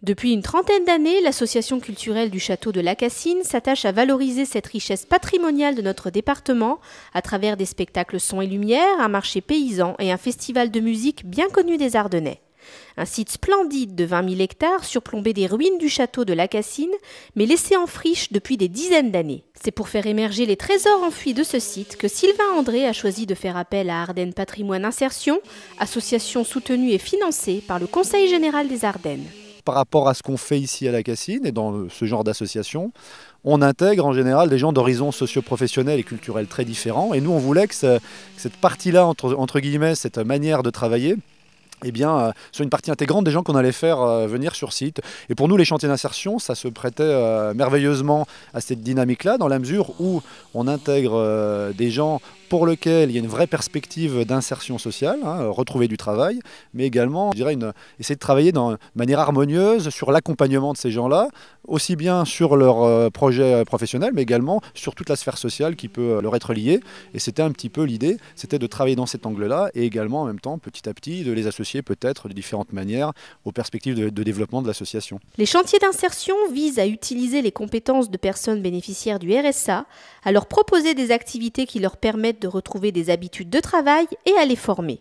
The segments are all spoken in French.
Depuis une trentaine d'années, l'association culturelle du château de La Cassine s'attache à valoriser cette richesse patrimoniale de notre département à travers des spectacles son et lumière, un marché paysan et un festival de musique bien connu des Ardennais. Un site splendide de 20 000 hectares surplombé des ruines du château de La Cassine, mais laissé en friche depuis des dizaines d'années. C'est pour faire émerger les trésors enfuis de ce site que Sylvain André a choisi de faire appel à Ardennes Patrimoine Insertion, association soutenue et financée par le Conseil général des Ardennes. Par rapport à ce qu'on fait ici à La Cassine et dans ce genre d'association, on intègre en général des gens d'horizons socio-professionnels et culturels très différents. Et nous, on voulait que cette partie-là, entre guillemets, cette manière de travailler, soit une partie intégrante des gens qu'on allait faire venir sur site. Et pour nous, les chantiers d'insertion, ça se prêtait merveilleusement à cette dynamique-là, dans la mesure où on intègre des gens pour lesquels il y a une vraie perspective d'insertion sociale, retrouver du travail, mais également, je dirais, essayer de travailler de manière harmonieuse sur l'accompagnement de ces gens-là, aussi bien sur leur projet professionnel, mais également sur toute la sphère sociale qui peut leur être liée. Et c'était un petit peu l'idée, c'était de travailler dans cet angle-là et également en même temps, petit à petit, de les associer peut-être de différentes manières aux perspectives de développement de l'association. Les chantiers d'insertion visent à utiliser les compétences de personnes bénéficiaires du RSA, à leur proposer des activités qui leur permettent de retrouver des habitudes de travail et à les former.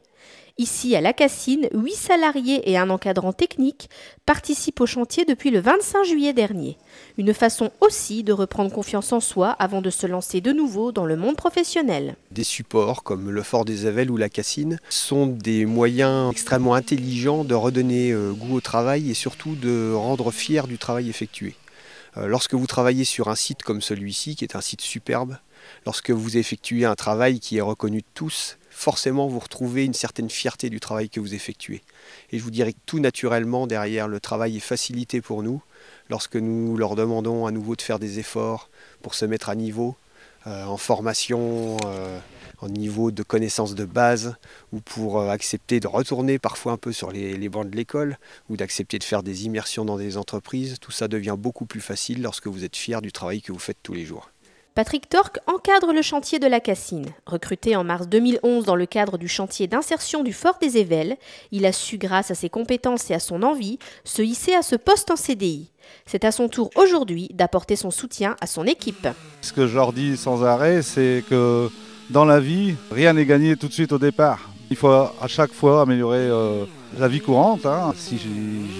Ici, à La Cassine, 8 salariés et un encadrant technique participent au chantier depuis le 25 juillet dernier. Une façon aussi de reprendre confiance en soi avant de se lancer de nouveau dans le monde professionnel. Des supports comme le Fort des Ayvelles ou La Cassine sont des moyens extrêmement intelligents de redonner goût au travail et surtout de rendre fier du travail effectué. Lorsque vous travaillez sur un site comme celui-ci, qui est un site superbe, lorsque vous effectuez un travail qui est reconnu de tous, forcément vous retrouvez une certaine fierté du travail que vous effectuez. Et je vous dirais que tout naturellement, derrière, le travail est facilité pour nous, lorsque nous leur demandons à nouveau de faire des efforts pour se mettre à niveau, en formation, en niveau de connaissances de base, ou pour accepter de retourner parfois un peu sur les bancs de l'école, ou d'accepter de faire des immersions dans des entreprises. Tout ça devient beaucoup plus facile lorsque vous êtes fier du travail que vous faites tous les jours. Patrick Torque encadre le chantier de La Cassine. Recruté en mars 2011 dans le cadre du chantier d'insertion du Fort des Ayvelles, il a su, grâce à ses compétences et à son envie, se hisser à ce poste en CDI. C'est à son tour aujourd'hui d'apporter son soutien à son équipe. Ce que je leur dis sans arrêt, c'est que dans la vie, rien n'est gagné tout de suite au départ. Il faut à chaque fois améliorer la vie courante. Si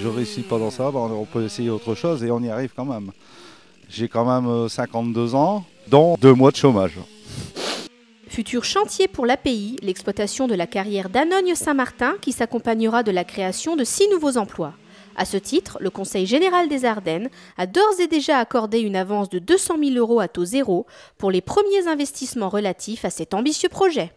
je réussis pas dans ça, on peut essayer autre chose et on y arrive quand même. J'ai quand même 52 ans, dont 2 mois de chômage. Futur chantier pour l'API, l'exploitation de la carrière d'Anogne-Saint-Martin qui s'accompagnera de la création de 6 nouveaux emplois. À ce titre, le Conseil général des Ardennes a d'ores et déjà accordé une avance de 200 000 € à taux zéro pour les premiers investissements relatifs à cet ambitieux projet.